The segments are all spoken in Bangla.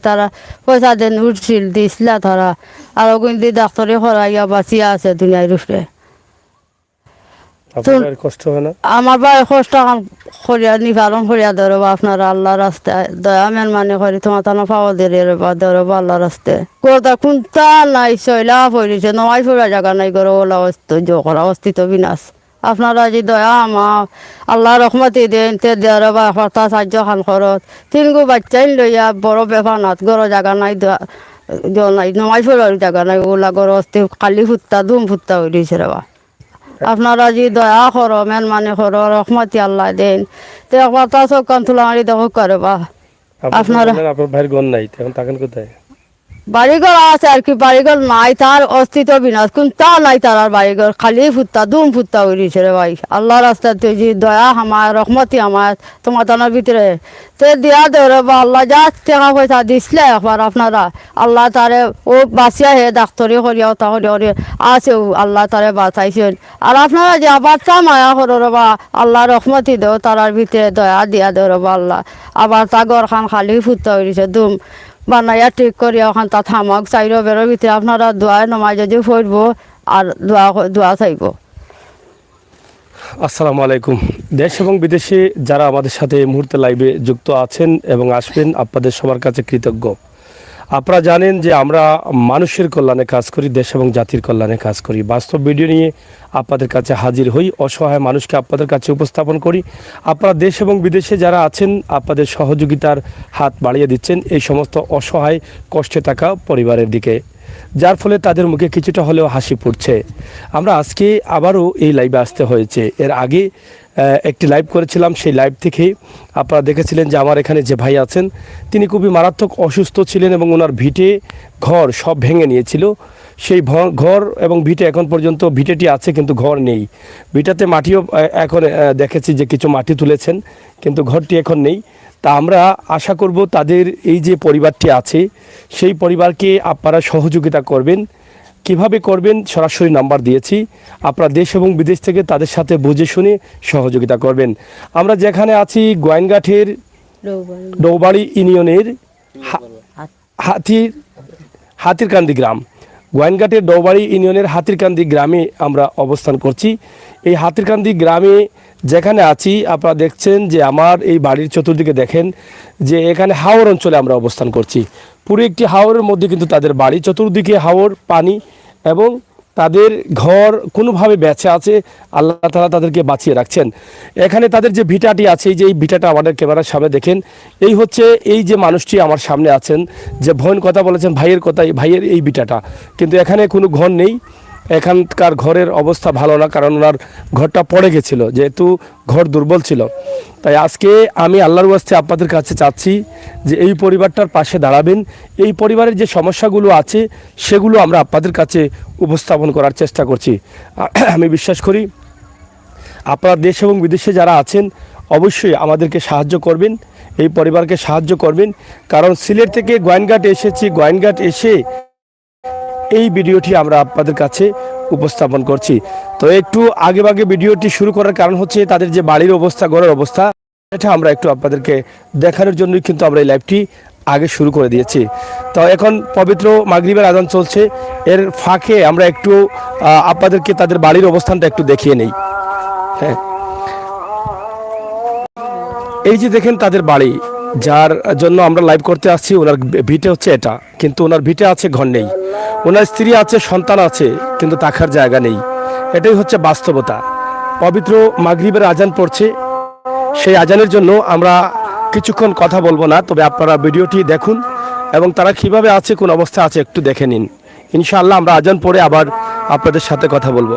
তারা পয়সা দেন উঠছিল দিছিলা তারা আরো কিন্তু ডাক্তারে হরাইয়া বাঁচিয়া আছে দুনিয়ার উপরে। আপনার কষ্ট হয় না? আমার বাড়ি কষ্ট করিয়া নিবারণ করিয়া ধরব আপনারা আল্লাহ রাস্তায় দয়া মেন মানে করি তোমার তানো পাওয়া দিয়ে ধরব আল্লাহ রাস্তায় কোথা কোনটা নাই শৈলা পড়িছে নয় ফুরা জায়গা নাই গরো ওলা করা অস্তিত্ব বিনাশ। আপনারা যে দয়া আমার আল্লাহ রহমতি দেন তে ধরবা হর্তা সাহায্য খান খরচ তিনগু বাচ্চাই লইয়া বড় ব্যাপার নাথ গরো জায়গা নাই নাই নয় ফুরার জায়গা নাই ওলা গরো অস্তি কালি ফুটতা ধুম ফুটতা হয়ে দিয়েছে রেবা। আপনারা যে দয়া করো মেন মানে করো রহমতি আল্লাহ দেন তো একবার তা চোখ কান তুলা মারি দেখো করবা। আপনারা আপনার ভাইয়ের গণ নাই, এখন থাকেন কোথায়? বাড়িঘর আছে আর কি, বাড়িঘর নাই তার অস্তিত্ব বিনাশ কোনটা নাই তার আর বাড়িঘর খালি ফুটতা দুম ফুটতা উড়িছে রে ভাই। আল্লাহ রাস্তাতে যে দয়া আমার রহমতি আমার তোমার তানোর ভিতরে তে দিয়া ধরে বা আল্লাহ যা টাকা পয়সা দিছিলে একবার আপনারা আল্লাহ তারে ও বাঁচিয়া হে ডাক্তরি করিয়াও তা করি আছেও আল্লাহ তারে বাঁচাইছেন। আর আপনারা যে আবার তা মায়া করো বা আল্লাহ রহমতি দেও তারার ভিতরে দয়া দিয়া ধরো বা আল্লাহ আবার তা ঘর খান খালি ফুটতা উড়িছে দুম বানাইয়া ঠিক করি ওখান তা থামক চাইর বেরোর ভিতরে আপনারা দোয়া নমাজ যদি পড়ব আর দোয়া চাইব। আসসালামু আলাইকুম। দেশ এবং বিদেশে যারা আমাদের সাথে এই মুহূর্তে লাইভে যুক্ত আছেন এবং আসবেন, আপনাদের সবার কাছে কৃতজ্ঞ। আপনারা জানেন যে আমরা মানুষের কল্যাণে কাজ করি, দেশ এবং জাতির কল্যাণে কাজ করি। বাস্তব ভিডিও নিয়ে আপনাদের কাছে হাজির হই, অসহায় মানুষকে আপনাদের কাছে উপস্থাপন করি। আপনারা দেশ এবং বিদেশে যারা আছেন আপনাদের সহযোগিতার হাত বাড়িয়ে দিচ্ছেন এই সমস্ত অসহায় কষ্টে থাকা পরিবারের দিকে, যার ফলে তাদের মুখে কিছুটা হলেও হাসি ফুটছে। আমরা আজকে আবারও এই লাইভে আসতে হয়েছে। এর আগে একটি লাইভ করেছিলাম, সেই লাইভ থেকে আপনারা দেখেছিলেন যে আমার এখানে যে ভাই আছেন তিনি খুবই মারাত্মক অসুস্থ ছিলেন এবং ওনার ভিটে ঘর সব ভেঙে নিয়েছিল। সেই ঘর এবং ভিটে এখন পর্যন্ত ভিটেটি আছে কিন্তু ঘর নেই। ভিটাতে মাটিও এখন দেখেছি যে কিছু মাটি তুলেছেন কিন্তু ঘরটি এখন নেই। তা আমরা আশা করব তাদের এই যে পরিবারটি আছে সেই পরিবারকে আপনারা সহযোগিতা করবেন। কিভাবে করবেন সরাসরি নাম্বার দিয়েছি, আপনারা দেশ এবং বিদেশ থেকে তাদের সাথে বুঝে শুনে সহযোগিতা করবেন। আমরা যেখানে আছি গোয়াইনঘাটের ডৌবাড়ি ইউনিয়নের হাতিরকান্দি গ্রাম, গোয়াইনঘাটের ডৌবাড়ি ইউনিয়নের হাতিরকান্দি গ্রামে আমরা অবস্থান করছি। এই হাতিরকান্দি গ্রামে যেখানে আছি আপনারা দেখছেন যে আমার এই বাড়ির চতুর্দিকে দেখেন যে এখানে হাওর অঞ্চলে আমরা অবস্থান করছি। পুরো একটি হাওরের মধ্যে কিন্তু তাদের বাড়ি, চতুর্দিকে হাওর পানি এবং তাদের ঘর কোনোভাবে বেঁচে আছে। আল্লাহ তাআলা তাদেরকে বাঁচিয়ে রাখছেন। এখানে তাদের যে ভিটাটি আছে, এই যে এই ভিটাটা আমাদের ক্যামেরার সামনে দেখেন, এই হচ্ছে এই যে মানুষটি আমার সামনে আছেন যে বোন কথা বলেছেন ভাইয়ের কথা, ভাইয়ের এই ভিটাটা, কিন্তু এখানে কোনো ঘর নেই। এখানকার ঘরের অবস্থা ভালো না, কারণ ওনার ঘরটা পড়ে গেছিল, যেহেতু ঘর দুর্বল ছিল। তাই আজকে আমি আল্লাহর ওয়াস্তে আপনাদের কাছে চাচ্ছি যে এই পরিবারটার পাশে দাঁড়াবেন। এই পরিবারের যে সমস্যাগুলো আছে সেগুলো আমরা আপনাদের কাছে উপস্থাপন করার চেষ্টা করছি। আমি বিশ্বাস করি আপনারা দেশ এবং বিদেশে যারা আছেন অবশ্যই আমাদেরকে সাহায্য করবেন, এই পরিবারকে সাহায্য করবেন। কারণ সিলেট থেকে গোয়াইনঘাট এসেছি, গোয়াইনঘাট এসে এই ভিডিওটি আমরা আপনাদের কাছে উপস্থাপন করছি। তো একটু আগে ভিডিওটি শুরু করার কারণ হচ্ছে তাদের যে বাড়ির অবস্থা, ঘরের অবস্থা, এটা আমরা একটু আপনাদেরকে দেখানোর জন্যই কিন্তু আমরা এই লাইভটি আগে শুরু করে দিয়েছি। তো এখন পবিত্র মাগরিবের আজান চলছে, এর ফাঁকে আমরা একটু আপনাদেরকে তাদের বাড়ির অবস্থানটা একটু দেখিয়ে নেই। হ্যাঁ, এই যে দেখেন তাদের বাড়ি, যার জন্য আমরা লাইভ করতে আসছি, ওনার ভিটে হচ্ছে এটা, কিন্তু ওনার ভিটে আছে, ঘর নেই। ওনার স্ত্রী আছে, সন্তান আছে, কিন্তু থাকার জায়গা নেই। এটাই হচ্ছে বাস্তবতা। পবিত্র মাগরিবের আজান পড়ছে, সেই আজানের জন্য আমরা কিছুক্ষণ কথা বলবো না, তবে আপনারা ভিডিওটি দেখুন এবং তারা কিভাবে আছে, কোন অবস্থা আছে একটু দেখে নিন। ইনশাআল্লাহ আমরা আজান পড়ে আবার আপনাদের সাথে কথা বলবো।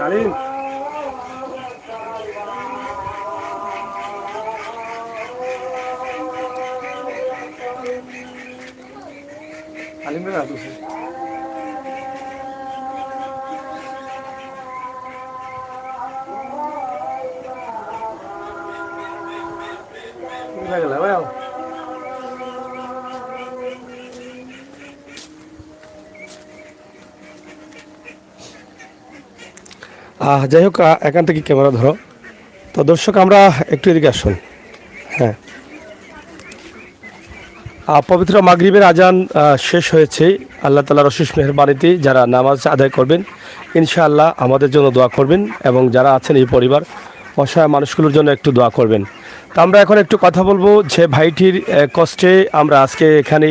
আলিম আলিম রে রাখুন লাগলা ভাই যাই হোক এখান থেকে ক্যামেরা ধরো। তো দর্শক আমরা একটু এদিকে আসুন। হ্যাঁ, পবিত্র মাগরিবের আজান শেষ হয়েছে। আল্লাহ তাআলার অশেষ মেহেরবানিতে যারা নামাজ আদায় করবেন ইনশাআল্লাহ আমাদের জন্য দোয়া করবেন, এবং যারা আছেন এই পরিবার অসহায় মানুষগুলোর জন্য একটু দোয়া করবেন। তো আমরা এখন একটু কথা বলবো যে ভাইটির কষ্টে আমরা আজকে এখানে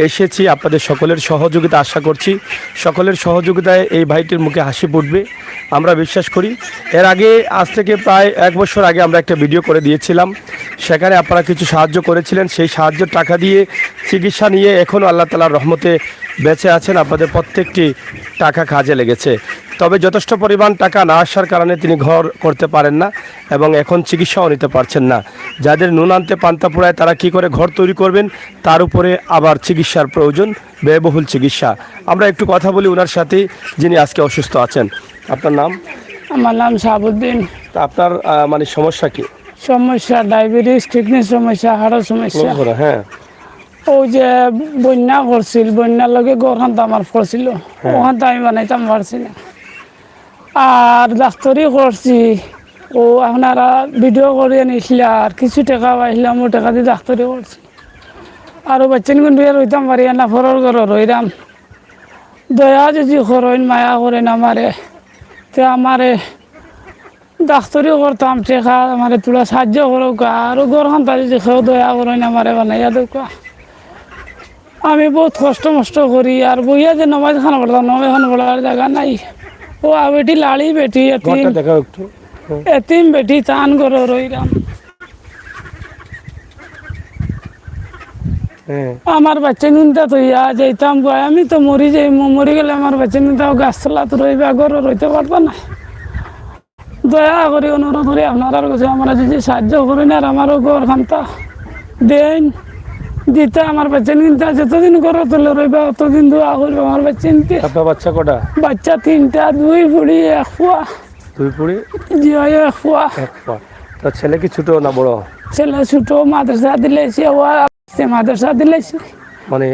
এসেছি। আপনাদের সকলের সহযোগিতা আশা করছি, সকলের সহযোগিতায় এই ভাইটির মুখে হাসি ফুটবে আমরা বিশ্বাস করি। এর আগে আজ থেকে প্রায় 1 বছর আগে আমরা একটা ভিডিও করে দিয়েছিলাম, সেখানে আপনারা কিছু সাহায্য করেছিলেন। সেই সাহায্যের টাকা দিয়ে চিকিৎসা নিয়ে এখনও আল্লাহ তাআলার রহমতে বেঁচে আছেন। আপনাদের প্রত্যেকটি টাকা কাজে লেগেছে। তবে যথেষ্ট পরিমাণ টাকা না আসার কারণে তিনি ঘর করতে পারেন না এবং এখন চিকিৎসাও নিতে পারছেন না। যাদের নুন আনতে পান্তা পোড়ায় তারা কি করে ঘর তৈরি করবেন, তার উপরে আবার চিকিৎসার প্রয়োজন, ব্যয়বহুল চিকিৎসা। আমরা একটু কথা বলি ওনার সাথে, যিনি আজকে অসুস্থ আছেন। আপনার নাম? আমার নাম শাহাবুদ্দিন। তা আপনার মানে সমস্যা কি? সমস্যা ডায়াবেটিস, কিডনির সমস্যা, হাড়ের সমস্যা। হ্যাঁ, ওই যে বন্যা করছিল, বন্যার লগে গড়খান তো আমার পড়ছিল, ওখান তো আমি বানাইতাম পারছি না। আর ডাক্তারি করছি, ও আপনারা ভিডিও করিয়ে নিছিল, আর কিছু টাকা পাইছিলাম, ও টাকা দিয়ে ডাক্তারি করছি। আর বাচ্চান কিন্তু রইতাম পারি না, ফরর ঘর রইলাম। দয়া যদি করেন, মায়া করেন আমারে, তো আমারে ডাক্তারিও করতাম, টেকা আমার তোলা সাহায্য করুক। আরও গড়খান তাই যদি খেয়েও দয়া করেন আমারে বানাইয়া দোকা। আমি বহুত কষ্ট মষ্ট করি, আর বইয়া যে নমাজ খান পড়তাম, নমাজ খান পড়ার জায়গা নাই। ও বেটি লাড়ি বেটি এতিম বেটি টান করে রইলাম। আমার বাচ্চা নিন্তা তো ইয়া যাইতাম, আমি তো মরি যাই, মরি গেলে আমার বাচ্চা নিন্তাও গাছ তলাত রইবে, ঘর রইতে পারবো না। দয়া করি অনুরোধ করি আপনার কাছে, আমরা যদি সাহায্য করেন আর আমারও ঘর খান্তা দেন দিতে, আমার বাচ্চা নিতে যতদিন ঘরে তুলে রইবে অতদিন দোয়া করবে আমার বাচ্চা নিতে। আপনার বাচ্চা কটা? বাচ্চা 3টা, 2 ফুড়ি 1 ফুয়া। 2 ফুড়ি? জি, 1 ফুয়া। তো ছেলে কি ছোট না বড়? ছেলে ছোট, মাদ্রাসা দিলেছে, ও মাদ্রাসা দিলেছে, মানে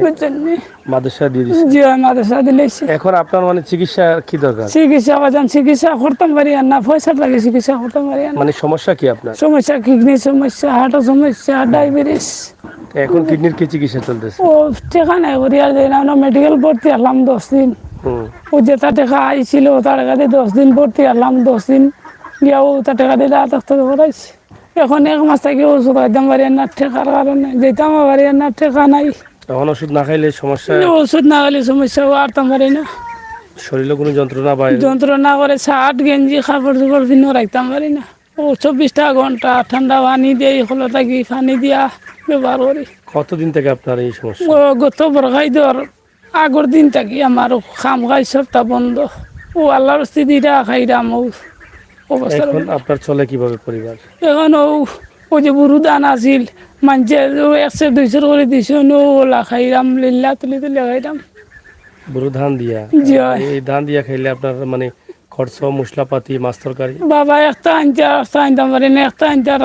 মাদ্রাসা দিয়ে দিয়েছে? জি, মাদ্রাসা দিলেছে। এখন আপনার মানে চিকিৎসা কি দরকার? চিকিৎসা বাজান চিকিৎসা করতাম পারি আর না, পয়সা লাগে চিকিৎসা করতাম পারি আর। মানে সমস্যা কি আপনার? সমস্যা কিডনির সমস্যা, হার্টের সমস্যা, ডায়াবেটিস। এখন কিডনির কি চিকিৎসা চলতেছে? ও টেকা নাই করি আর যাই না, মেডিকেল ভর্তি আসলাম 10 দিন। ও যেটা টাকা আইছিল তার টাকা দিয়ে 10 দিন ভর্তি আসলাম, 10 দিন গিয়াও তার টাকা দিয়ে ডাক্তার করাইছে। এখন 1 মাস থেকে ওষুধ খাইতাম পারি না, টেকার কারণে যেতাম পারি না, টেকা নাই। এখন ওষুধ না খাইলে সমস্যা? ওষুধ না খাইলে সমস্যা, আরতাম পারি না। শরীরে কোনো যন্ত্রণা পায়? যন্ত্রণা করে, শার্ট গেঞ্জি কাপড় চোপড় পিন্ধিও রাখতাম পারি না। ও 24টা ঘন্টা ঠান্ডা পানি দিয়ে হলো থাকি, পানি দিয়া ব্যবহার করি। কতদিন থেকে আপনার এই সমস্যা? গত বরখাই ধর আগর দিন থাকি আমার খাম খাই সবটা বন্ধ। ও আল্লাহর স্থিতিটা খাইরাম অবস্থা। এখন আপনার চলে কিভাবে পরিবার? এখন ও যে বুড়ু দান আছিল, মানছে 100-200 করে দিছে, ওলা খাইরাম, লিল্লা তুলি তুলি খাইরাম। বুড়ো ধান দিয়া? এই ধান দিয়া খাইলে আপনার মানে খরচ, মশলাপাতি, মাছ তরকারি? বাবা একটা আনতাম পারি না, একটা আনতে আর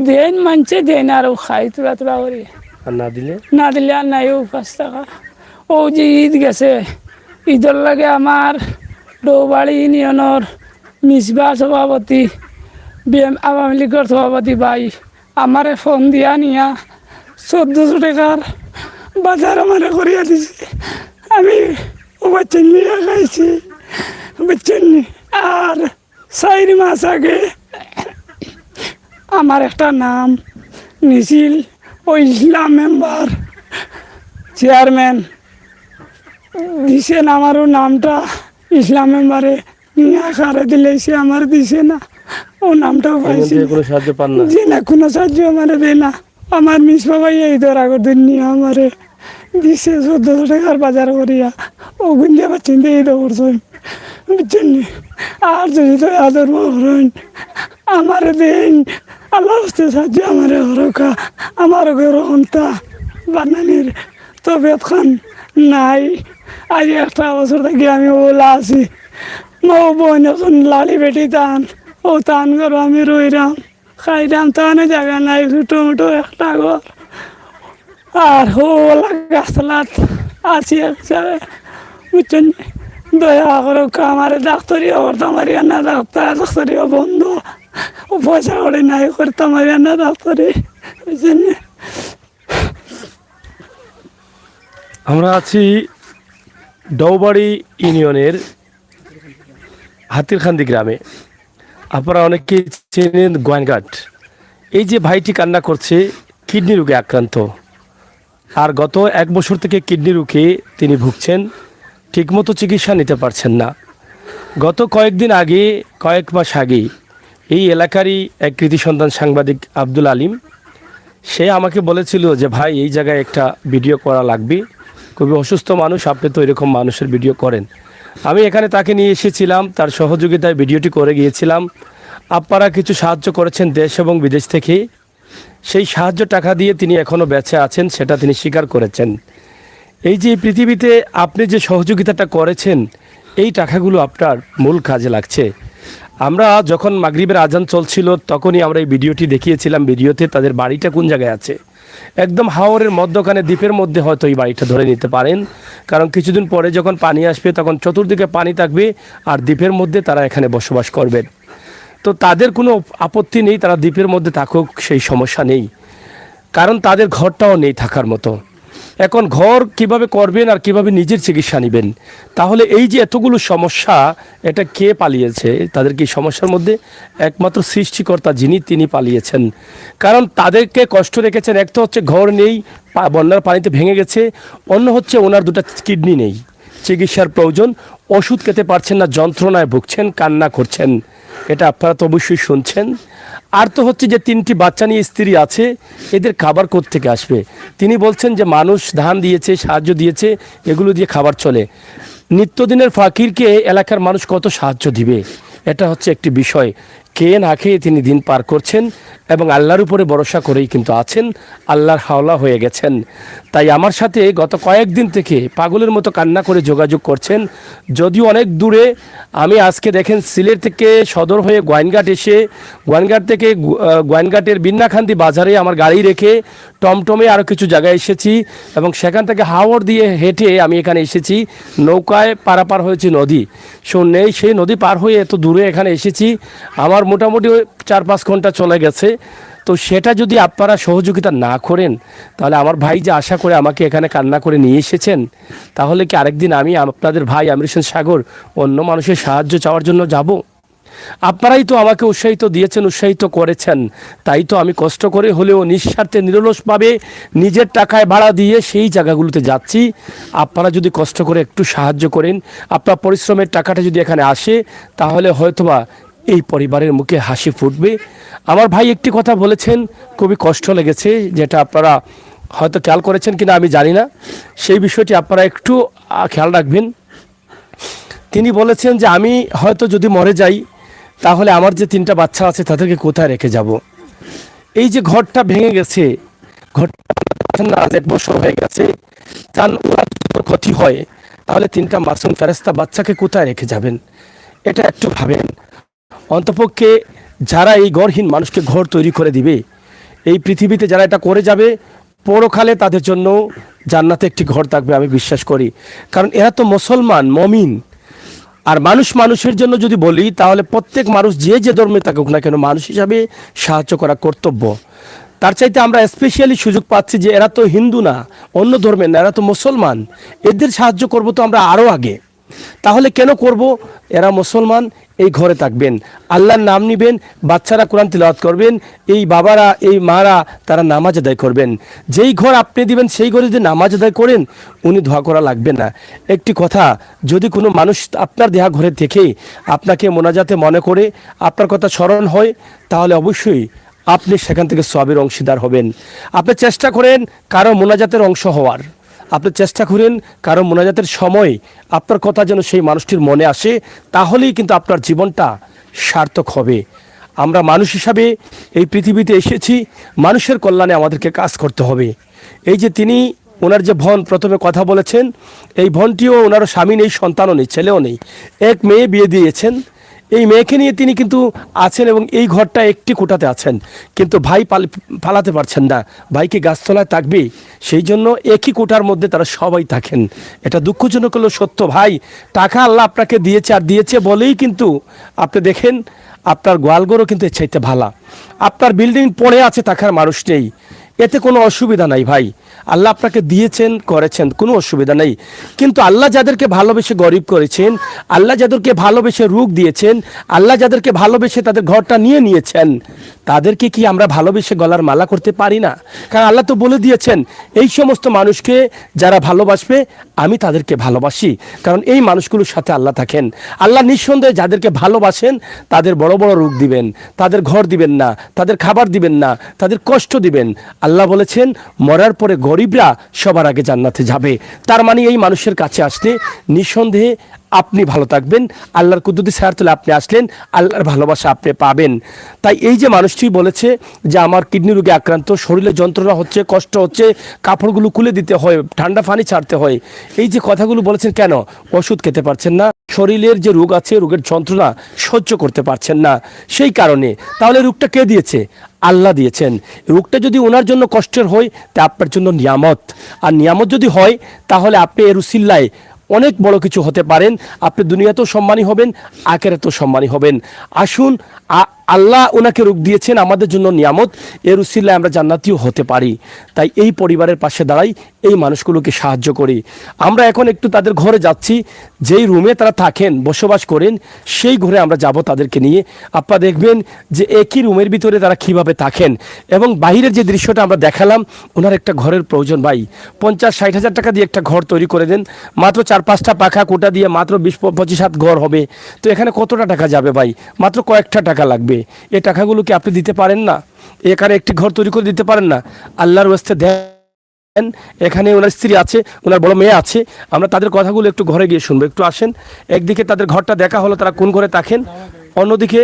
দেন মানছে দেন, আর খাই তুলা তুলা করি। আর না দিলে? না দিলে আর নাই। 5 টাকা। ও যে ঈদ গেছে, ঈদের লাগে আমার ডৌবাড়ি ইউনিয়নের মিসবা সভাপতি, আওয়ামী লীগের সভাপতি ভাই আমারে ফোন দিয়া নিয়া 1400 টাকার বাজার আমারে করিয়া দিছে। আমি ও বাচ্চা নিয়ে খাইছি, বাচ্চানি। আর 4 মাস আগে আমার একটা নাম নিছিল, ওই ইসলাম মেম্বার চেয়ারম্যান দিছেন, আমারও নামটা ইসলাম মেম্বারে নিয়ে সারে দিলে, সে আমার দিছে না, ও নামটাও পাইছি। কোনো সাহায্য পান না? জি না, কোনো সাহায্য আমারে দেয় না। আমার মিস বাবাই এই ধর আগর দিন নিয়ে আমারে দিছে 1400 টাকার বাজার করিয়া, ও গুঞ্জা পাচ্ছেন এই দৌড়ছেন বুঝছেন নি? আর যদি তো আদর মহরণ আমার দিন আল্লাহ হস্তে সাহায্য আমার হরকা আমার গ্রহণতা বানানির তবিয়ত খান নাই। আজ একটা বছর থেকে আমি ওলা আছি। মৌ বোন এখন লালি বেটি টান ও টান করো আমি রইলাম খাইলাম টানে জায়গা নাই ছোটো মোটো একটা ঘর আর ওলা গাছলাত আছি হিসাবে। বুঝছেন দয়া করে আমার ডাক্তারি করতাম আর না ডাক্তারিও বন্ধ ও পয়সা করে নাই করতাম আর না ডাক্তারি। বুঝছেন আমরা আছি ডৌবাড়ি ইউনিয়নের হাতিরকান্দি গ্রামে। আপনারা অনেকেই চেনেন গোয়াইনঘাট। এই যে ভাইটি কান্না করছে কিডনি রোগে আক্রান্ত, আর গত 1 বছর থেকে কিডনি রোগে তিনি ভুগছেন, ঠিকমতো চিকিৎসা নিতে পারছেন না। গত কয়েক মাস আগে এই এলাকারই এক কৃতি সন্তান সাংবাদিক আব্দুল আলিম, সে আমাকে বলেছিল যে ভাই এই জায়গায় একটা ভিডিও করা লাগবে, খুবই অসুস্থ মানুষ, আপনি তো এরকম মানুষের ভিডিও করেন। আমি এখানে তাকে নিয়ে এসেছিলাম, তার সহযোগিতায় ভিডিওটি করে গিয়েছিলাম। আপনারা কিছু সাহায্য করেছেন দেশ এবং বিদেশ থেকে, সেই সাহায্য টাকা দিয়ে তিনি এখনও বেঁচে আছেন, সেটা তিনি স্বীকার করেছেন। এই যে পৃথিবীতে আপনি যে সহযোগিতাটা করেছেন, এই টাকাগুলো আপনার মূল কাজে লাগছে। আমরা যখন মাগরিবের আজান চলছিল তখনই আমরা এই ভিডিওটি দেখিয়েছিলাম। ভিডিওতে তাদের বাড়িটা কোন জায়গায় আছে, একদম হাওরের মধ্যখানে, দ্বীপের মধ্যে হয়তো এই বাড়িটা ধরে নিতে পারেন, কারণ কিছুদিন পরে যখন পানি আসবে তখন চতুর্দিকে পানি থাকবে আর দ্বীপের মধ্যে তারা এখানে বসবাস করবেন। তো তাদের কোনো আপত্তি নেই, তারা দ্বীপের মধ্যে থাকুক, সেই সমস্যা নেই, কারণ তাদের ঘরটাও নেই থাকার মতো। এখন ঘর কিভাবে করবেন আর কিভাবে নিজের চিকিৎসা নেবেন? তাহলে এই যে এতগুলো সমস্যা, এটা কে পালিয়েছে তাদেরকে? এই সমস্যার মধ্যে একমাত্র সৃষ্টিকর্তা যিনি, তিনি পালিয়েছেন। কারণ তাদেরকে কষ্ট রেখেছেন। এক তো হচ্ছে ঘর নেই, বন্যার পানিতে ভেঙে গেছে, অন্য হচ্ছে ওনার 2টা কিডনি নেই, চিকিৎসার প্রয়োজন, ওষুধ খেতে পারছেন না, যন্ত্রণায় ভুগছেন, কান্না করছেন, এটা আপনারা তো অবশ্যই শুনছেন। আর তো হচ্ছে যে 3টি বাচ্চা নিয়ে স্ত্রী আছে, এদের খাবার কোত্থেকে আসবে? তিনি বলছেন যে মানুষ ধান দিয়েছে, সাহায্য দিয়েছে, এগুলো দিয়ে খাবার চলে। নিত্যদিনের ফাকিরকে এলাকার মানুষ কত সাহায্য দিবে? এটা হচ্ছে একটি বিষয়। কে না খেয়ে তিনি দিন পার করছেন এবং আল্লাহর উপরে ভরসা করেই কিন্তু আছেন, আল্লাহর হাওলা হয়ে গেছেন। তাই আমার সাথে গত কয়েকদিন থেকে পাগলের মতো কান্না করে যোগাযোগ করছেন, যদিও অনেক দূরে। আমি আজকে দেখেন সিলেট থেকে সদর হয়ে গোয়াইনঘাট এসে, গোয়াইনঘাট থেকে গোয়াইনঘাটের বিন্নাখান্দি বাজারে আমার গাড়ি রেখে টমটমে আরও কিছু জায়গায় এসেছি এবং সেখান থেকে হাওড় দিয়ে হেঁটে আমি এখানে এসেছি। নৌকায় পারাপার হয়েছে নদী, নেই সেই নদী পার হয়ে এত দূরে এখানে এসেছি। আমার মোটামুটি 4-5 ঘন্টা চলে গেছে। তো সেটা যদি আপনারা সহযোগিতা না করেন, তাহলে আমার ভাই যে আশা করে আমাকে এখানে কান্না করে নিয়ে এসেছেন, তাহলে কি আরেকদিন আমি আপনাদের ভাই আমির হোসেন সাগর অন্য মানুষের সাহায্য চাওয়ার জন্য যাব? আপনারাই তো আমাকে উৎসাহিত দিয়েছেন, উৎসাহিত করেছেন, তাই তো আমি কষ্ট করে হলেও নিঃস্বার্থে নিরলসভাবে নিজের টাকায় ভাড়া দিয়ে সেই জায়গাগুলোতে যাচ্ছি। আপনারা যদি কষ্ট করে একটু সাহায্য করেন, আপনার পরিশ্রমের টাকাটা যদি এখানে আসে, তাহলে হয়তোবা এই পরিবারের মুখে হাসি ফুটবে। আমার ভাই একটি কথা বলেছেন, খুবই কষ্ট লেগেছে, যেটা আপনারা হয়তো খেয়াল করেছেন কিনা আমি জানি না, সেই বিষয়টি আপনারা একটু খেয়াল রাখবেন। তিনি বলেছেন যে আমি হয়তো যদি মরে যাই, তাহলে আমার যে 3টা বাচ্চা আছে তাদেরকে কোথায় রেখে যাব? এই যে ঘরটা ভেঙে গেছে, ঘরটা 1 বছর হয়ে গেছে, ক্ষতি হয়, তাহলে 3টা মাসুম ফেরেশতা বাচ্চাকে কোথায় রেখে যাবেন? এটা একটু ভাবেন। অন্তপক্ষে যারা এই ঘরহীন মানুষকে ঘর তৈরি করে দিবে, এই পৃথিবীতে যারা এটা করে যাবে, পরকালে তাদের জন্য জান্নাতে একটি ঘর থাকবে, আমি বিশ্বাস করি। কারণ এরা তো মুসলমান, মমিন। আর মানুষ মানুষের জন্য যদি বলি, তাহলে প্রত্যেক মানুষ যে যে ধর্মে থাকুক না কেন, মানুষ হিসাবে সাহায্য করা কর্তব্য। তার চাইতে আমরা স্পেশালি সুযোগ পাচ্ছি যে এরা তো হিন্দু না, অন্য ধর্মের না, এরা তো মুসলমান, এদের সাহায্য করব তো আমরা আরও আগে। তাহলে কেন করব? এরা মুসলমান, এই ঘরে থাকবেন, আল্লাহর নাম নিবেন, বাচ্চারা কোরআন তিলাওয়াত করবেন, এই বাবারা এই মারা তারা নামাজ আদায় করবেন। যেই ঘর আপনি দিবেন সেই ঘরে যদি নামাজ আদায় করেন, উনি দোয়া করা লাগবে না। একটি কথা, যদি কোনো মানুষ আপনার দেহা ঘরে থেকে আপনাকে মোনাজাতে মনে করে আপনার কথা স্মরণ হয়, তাহলে অবশ্যই আপনি সেখান থেকে সওয়াবের অংশীদার হবেন। আপনি চেষ্টা করেন কারো মোনাজাতের অংশ হওয়ার। আপনি চেষ্টা করেন কারো মোনাজাতের সময় আপনার কথা যেন সেই মানুষটির মনে আসে, তাহলেই কিন্তু আপনার জীবনটা সার্থক হবে। আমরা মানুষ হিসাবে এই পৃথিবীতে এসেছি, মানুষের কল্যাণে আমাদেরকে কাজ করতে হবে। এই যে তিনি ওনার যে বোন প্রথমে কথা বলেছেন, এই বোনটিও ওনারও স্বামী নেই, সন্তানও নেই, ছেলেও নেই, এক মেয়ে বিয়ে দিয়েছেন। এই মেয়েকে নিয়ে তিনি কিন্তু আছেন এবং এই ঘরটা একটি কোঠাতে আছেন, কিন্তু ভাই পালাতে পারছেন না। ভাইকে গাছতলায় থাকবে, সেই জন্য একই কোঠার মধ্যে তারা সবাই থাকেন। এটা দুঃখজনক হলো সত্য ভাই। টাকা আল্লাহ আপনাকে দিয়েছে, আর দিয়েছে বলেই কিন্তু আপনি দেখেন আপনার গোয়ালঘরও কিন্তু এর চাইতে ভালা। আপনার বিল্ডিং পড়ে আছে, থাকার মানুষ নেই, এতে কোনো অসুবিধা নাই ভাই। আল্লাহ আপনাকে দিয়েছেন, করেছেন, কোনো অসুবিধা নেই। কিন্তু আল্লাহ যাদেরকে ভালোবেসে গরিব করেছেন, আল্লাহ যাদেরকে ভালোবেসে রোগ দিয়েছেন, আল্লাহ যাদেরকে ভালোবেসে তাদের ঘরটা নিয়েছেন, তাদেরকে কি আমরা ভালোবেসে গলার মালা করতে পারি না? কারণ আল্লাহ তো বলে দিয়েছেন, এই সমস্ত মানুষকে যারা ভালোবাসবে আমি তাদেরকে ভালোবাসি। কারণ এই মানুষগুলোর সাথে আল্লাহ থাকেন। আল্লাহ নিঃসন্দেহে যাদেরকে ভালোবাসেন তাদের বড় বড় রোগ দিবেন, তাদের ঘর দিবেন না, তাদের খাবার দিবেন না, তাদের কষ্ট দিবেন। আল্লাহ বলেছেন মরার পরে গরিবরা সবার আগে জান্নাতে যাবে। তার মানে এই মানুষের কাছে আসলে নিঃসন্দেহে আপনি ভালো থাকবেন, আল্লাহর কুদরতি ছায়ার তলে আপনি আসলেন, আল্লাহর ভালোবাসা আপনি পাবেন। তাই এই যে মানুষটি বলেছে যে আমার কিডনি রোগে আক্রান্ত, শরীরে যন্ত্রণা হচ্ছে, কষ্ট হচ্ছে, কাপড়গুলো খুলে দিতে হয়, ঠান্ডা পানি ছাড়তে হয়, এই যে কথাগুলো বলেছেন, কেন ওষুধ খেতে পারছেন না? শরীরের যে রোগ আছে, রোগের যন্ত্রণা সহ্য করতে পারছেন না, সেই কারণে। তাহলে রোগটা কে দিয়েছে? আল্লাহ দিয়েছেন। রোগটা যদি ওনার জন্য কষ্টের হয় তা আপনার জন্য নিয়ামত, আর নিয়ামত যদি হয় তাহলে আপনি এর উসিল্লায় অনেক বড় কিছু হতে পারেন। আপনি দুনিয়াতেও সম্মানী হবেন, আখিরাতেও সম্মানী হবেন। আসুন, আল্লাহ ওনাকে রোগ দিয়েছেন আমাদের জন্য নিয়ামত, এর উসিলায় আমরা জান্নাতীও হতে পারি। তাই এই পরিবারের পাশে দাঁড়াই, এই মানুষগুলোকে সাহায্য করি। আমরা এখন একটু তাদের ঘরে যাচ্ছি, যেই রুমে তারা থাকেন, বসবাস করেন, সেই ঘরে আমরা যাব তাদেরকে নিয়ে। আপনারা দেখবেন যে একই রুমের ভিতরে তারা কিভাবে থাকেন, এবং বাহিরের যে দৃশ্যটা আমরা দেখালাম, ওনার একটা ঘরের প্রয়োজন ভাই। 50-60 হাজার টাকা দিয়ে একটা ঘর তৈরি করে দেন, মাত্র 4-5টা পাখা কোটা দিয়ে মাত্র 20-25 হাত ঘর হবে। তো এখানে কতটা টাকা যাবে ভাই? মাত্র কয়েকটা টাকা লাগবে। এই টাকাগুলো কি আপনি দিতে পারেন না? এখানে একটি ঘর তৈরি করে দিতে পারেন না? আল্লাহর ওয়াস্তে দেন। এখানে ওনার স্ত্রী আছে, ওনার বড় মেয়ে আছে, আমরা তাদের কথাগুলো একটু ঘরে গিয়ে শুনবো। একটু আসেন, একদিকে তাদের ঘরটা দেখা হলো, তারা কোন ঘরে থাকেন, অন্যদিকে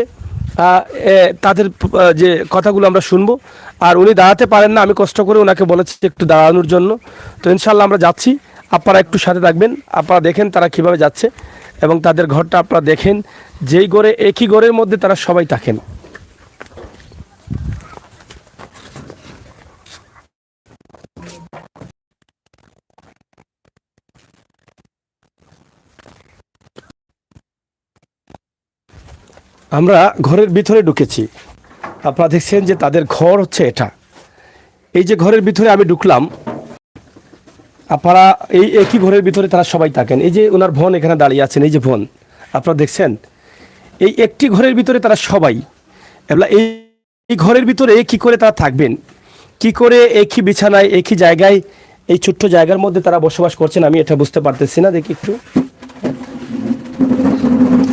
তাদের যে কথাগুলো আমরা শুনবো। আর উনি দাঁড়াতে পারেন না, আমি কষ্ট করে ওনাকে বলেছি একটু দাঁড়ানোর জন্য। তো ইনশাল্লাহ আমরা যাচ্ছি, আপনারা একটু সাথে থাকবেন। আপনারা দেখেন তারা কিভাবে যাচ্ছে, এবং তাদের ঘরটা আপনারা দেখেন, যেই ঘরে, একই ঘরের মধ্যে তারা সবাই থাকেন। আমরা ঘরের ভিতরে ঢুকেছি, আপনারা দেখছেন যে তাদের ঘর হচ্ছে এটা। এই যে ঘরের ভিতরে আমি ঢুকলাম, আপনারা এই একই ঘরের ভিতরে তারা সবাই থাকেন। এই যে ওনার বোন এখানে দাঁড়িয়ে আছেন, এই যে বোন আপনারা দেখছেন, এই একটি ঘরের ভিতরে তারা সবাই। এবার এই ঘরের ভিতরে কি করে তারা থাকবেন, কি করে একই বিছানায়, একই জায়গায়, এই ছোট্ট জায়গার মধ্যে তারা বসবাস করছেন, আমি এটা বুঝতে পারতেছি না। দেখি একটু,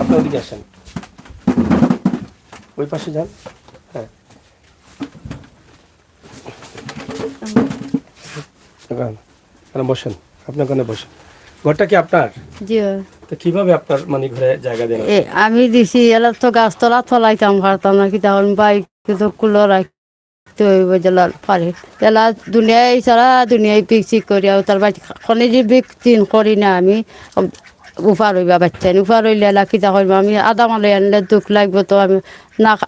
আপনার ওদিকে আসেন, ওই পাশে যান। হ্যাঁ, বসেন, আপনার ওখানে বসেন। ঘরটা কি আপনার? জি। তো কিভাবে আপনার মানে ঘরে জায়গা দেন? আমি দিছি, এলা তো গাছতলা থলাইতাম পারতাম না, কি তখন বাইক তো কুলো রাখতে হইব জেলার পারে। এলা দুনিয়ায় ছাড়া দুনিয়ায় পিক করি, আর তার বাড়ি খনি যে বিক চিন করি না আমি। উফার হইবা বাচ্চান, উফার হইলে এলা কিতা করব, আমি আদা মালে আনলে দুঃখ লাগবে, তো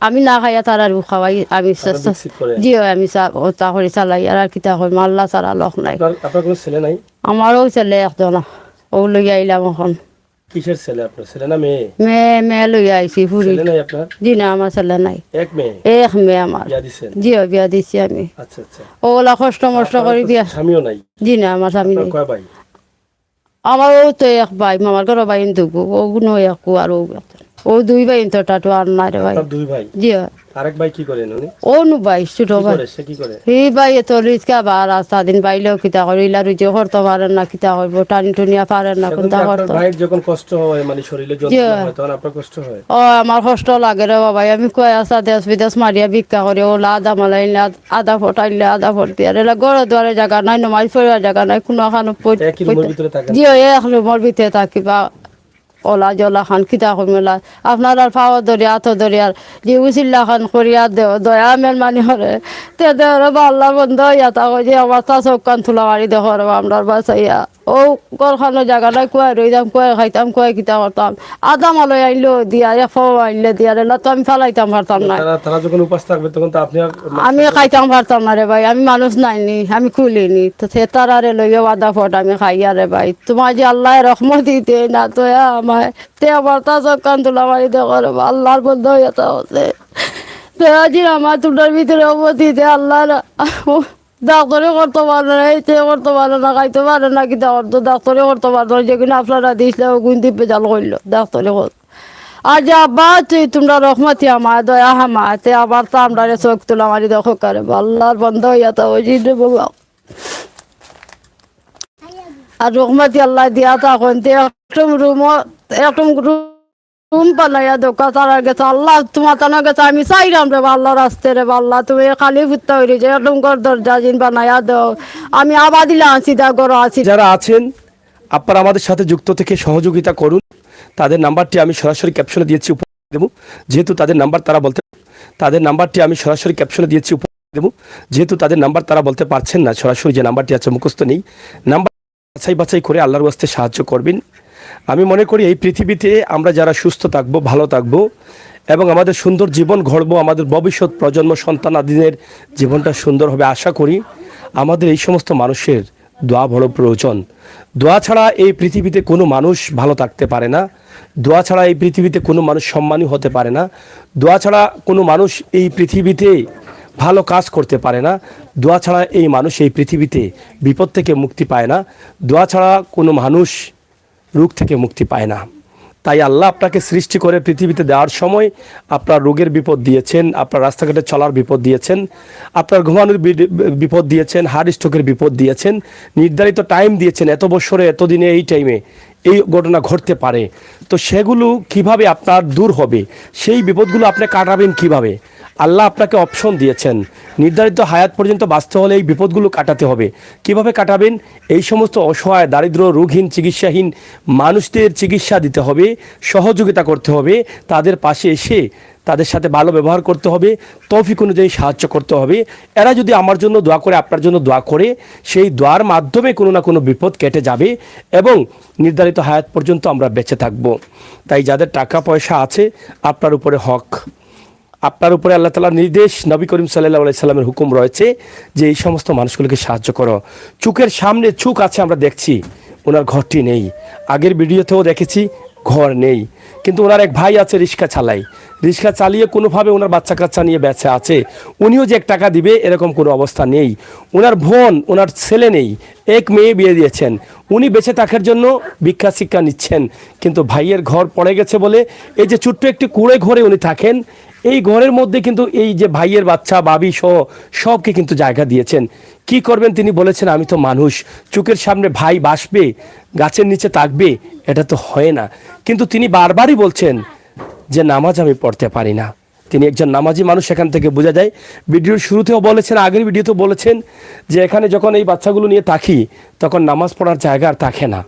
আমি না খাইয়া তার আর খাওয়াই। আমি জি, আমি তা করে চালাই, আর কিতা করবো, আল্লাহ ছাড়া লোক নাই। আপনার কোনো ছেলে নাই? আমারও ছেলে একজন, ও লই আইলাম এখন। কিসের ছেলে আপনার? ছেলে না মেয়ে? মেয়ে লই আইছি ফুরি। ছেলে নাই আপনার? জি না, আমার ছেলে নাই, এক মেয়ে। এক মেয়ে আমার। বিয়া দিছেন? জি, বিয়া দিছি আমি। আচ্ছা আচ্ছা। ওগুলা কষ্ট মষ্ট করে বিয়া। স্বামীও নাই? জি না, আমার স্বামী আপনার নেই। কয় ভাই? আমারও তো এক ভাই, মামার ঘর ভাই দুগু, ও গুণ এক আর ও 2 ভাই তো টাটু আর নাই রে ভাই। আপনার 2 ভাই? জি। আরেক ভাই কি করেন উনি? ও নু ভাই ছোট কি ভাই করে সে কি করে? হি ভাই এত রিস্কা বা রাস্তা দিন বাইলেও কিতা করি ইলা রুজি করতে পারেন না কিতা করবো টানি টুনিয়া পারেন না এখন কোনটা যে আপনার করতে ভাইয়ের যখন কষ্ট হয় মানে শরীরে যন্ত্রণা হয় তখন আপনার কষ্ট হয়? ও আমার কষ্ট লাগে রে বাবা আমি কই আসা দেশ বিদেশ মারিয়া ভিক্ষা করি ওলা আদা মালাইলে আদা ফটাইলে আদা ফটি আর এলা গড় দুয়ারে জায়গা নাই নমাজ পড়ার জায়গা নাই কোনো খানো একই রুমের ভিতরে থাকেন? জি এক রুমের ভিতরে থাকিবা ওলা জলা খান কিতা কমিলা আপনার আর পাওয়া দরিয়া আত দরিয়ার যে উচিল্লা খান করিয়া দেও দয়া মেল মানি হরে তে দেওয়ার আল্লাহ বন্ধ হইয়া থাকো যে আমার তা চোখ কান তুলা মারি দেখো আমরা বাসাইয়া ও গরখানো জায়গা নাই কুয়াই রইতাম কুয়াই খাইতাম কুয়াই কিতা করতাম আদা মালয় আইলো দিয়া এক আইলে দিয়া রেলা তো আমি ফালাইতাম পারতাম না তারা যখন উপাস থাকবে তখন তো আপনি আমি খাইতাম পারতাম না রে ভাই আমি মানুষ নাইনি আমি খুলিনি তো সে তারারে লইয়া আদা ফট আমি খাইয়া রে ভাই তোমার যে আল্লাহ রহমত দিতে না তো আমায় তে আমার তা চোখ কান তুলা মারি দেখো রে আল্লাহর বন্ধ হইয়া তা হচ্ছে তো আজি আমার তুটার ভিতরে অবধি দে আল্লাহ ডাক্তারে করতে পারে না এই করতে পারে না খাইতে পারে না কিতা করতো ডাক্তারে করতে পারতো না যেগুলো আপনারা দিয়েছিল ওগুন দিয়ে পেজাল করলো ডাক্তারে করতো আর যে আব্বা তুই তোমরা রহমতি আমার দয়া হামা তে আবার তো আমরা চোখ তোলা মারি দেখো কারে আল্লাহর বন্ধ হইয়া তা ওই যে বাবা আর রহমতি আল্লাহ দিয়া তখন তে একদম রুম বানাইয়া দোকা তারা গেছে আল্লাহ তোমার তানা গেছে আমি চাইলাম রে আল্লাহ রাস্তে রে আল্লাহ তুমি খালি ফুটতে হইলে যে একদম ঘর দরজা জিন বানাইয়া দাও আমি আবার দিলাম আছি দা ঘর আছি যারা আছেন আপনারা আমাদের সাথে যুক্ত থেকে সহযোগিতা করুন। তাদের নাম্বারটি আমি সরাসরি ক্যাপশনে দিয়েছি উপহার দেবো যেহেতু তাদের নাম্বার তারা বলতে পারছেন না সরাসরি যে নাম্বারটি আছে মুখস্থ নেই নাম্বার বাছাই করে আল্লাহর ওয়াস্তে সাহায্য করবেন। আমি মনে করি এই পৃথিবীতে আমরা যারা সুস্থ থাকবো ভালো থাকবো এবং আমাদের সুন্দর জীবন গড়বো আমাদের ভবিষ্যৎ প্রজন্ম সন্তানাদিনের জীবনটা সুন্দর হবে আশা করি আমাদের এই সমস্ত মানুষের দোয়া বড় প্রয়োজন। দোয়া ছাড়া এই পৃথিবীতে কোনো মানুষ ভালো থাকতে পারে না, দোয়া ছাড়া এই পৃথিবীতে কোনো মানুষ সম্মানী হতে পারে না, দোয়া ছাড়া কোনো মানুষ এই পৃথিবীতে ভালো কাজ করতে পারে না, দোয়া ছাড়া এই মানুষ এই পৃথিবীতে বিপদ থেকে মুক্তি পায় না, দোয়া ছাড়া কোনো মানুষ রোগ থেকে মুক্তি পায় না। তাই আল্লাহ আপনাকে সৃষ্টি করে পৃথিবীতে দেওয়ার সময় আপনার রোগের বিপদ দিয়েছেন, আপনার রাস্তাঘাটে চলার বিপদ দিয়েছেন, আপনার ঘুমানোর বিপদ দিয়েছেন, হার্ট স্ট্রোকের বিপদ দিয়েছেন, নির্ধারিত টাইম দিয়েছেন এত বছরে এতদিনে এই টাইমে এই ঘটনা ঘটতে পারে। তো সেগুলো কিভাবে আপনার দূর হবে, সেই বিপদগুলো আপনি কাটাবেন কিভাবে? আল্লাহ আপনাকে অপশন দিয়েছেন নির্ধারিত হায়াত পর্যন্ত বাঁচতে হলে এই বিপদগুলো কাটাতে হবে। কিভাবে কাটাবেন? এই সমস্ত অসহায় দারিদ্র রোগহীন চিকিৎসাহীন মানুষদের চিকিৎসা দিতে হবে, সহযোগিতা করতে হবে, তাদের পাশে এসে তাদের সাথে ভালো ব্যবহার করতে হবে, তৌফিক অনুযায়ী সাহায্য করতে হবে। এরা যদি আমার জন্য দোয়া করে আপনার জন্য দোয়া করে সেই দোয়ার মাধ্যমে কোনো না কোনো বিপদ কেটে যাবে এবং নির্ধারিত হায়াত পর্যন্ত আমরা বেঁচে থাকব। তাই যাদের টাকা পয়সা আছে আপনার উপরে হক, আপনার উপরে আল্লাহ তাআলার নির্দেশ, নবী করিম সাল্লাল্লাহু আলাইহি সাল্লামের হুকুম রয়েছে যে এই সমস্ত মানুষগুলোকে সাহায্য করো। চোখের সামনে চোখ আছে আমরা দেখছি, ওনার ঘরটি নেই, আগের ভিডিওতেও দেখেছি ঘর নেই, কিন্তু ওনার এক ভাই আছে রিক্সা চালায়, রিক্সা চালিয়ে কোনোভাবে ওনার বাচ্চা কাচ্চা নিয়ে বেঁচে আছে, উনিও যে 1 টাকা দিবে এরকম কোনো অবস্থা নেই। ওনার বোন ওনার ছেলে নেই, এক মেয়ে বিয়ে দিয়েছেন, উনি বেঁচে থাকার জন্য ভিক্ষা শিক্ষা নিচ্ছেন, কিন্তু ভাইয়ের ঘর পড়ে গেছে বলে এই যে ছোট্ট একটি কুঁড়ে ঘরে উনি থাকেন, এই ঘরের মধ্যে কিন্তু এই যে ভাইয়ের বাচ্চা বাবি সহ সবকে কিন্তু জায়গা দিয়েছেন। কি করবেন তিনি বলেছেন আমি তো মানুষ, চোখের সামনে ভাই বাসবে গাছের নিচে থাকবে এটা তো হয় না, কিন্তু তিনি বারবারই বলছেন যে নামাজ আমি পড়তে পারি না। তিনি একজন নামাজি মানুষ, এখান থেকে বোঝা যায়। ভিডিওর শুরুতেও বলেছেন, আগের ভিডিওতেও বলেছেন যে এখানে যখন এই বাচ্চাগুলো নিয়ে থাকি তখন নামাজ পড়ার জায়গা আর থাকে না।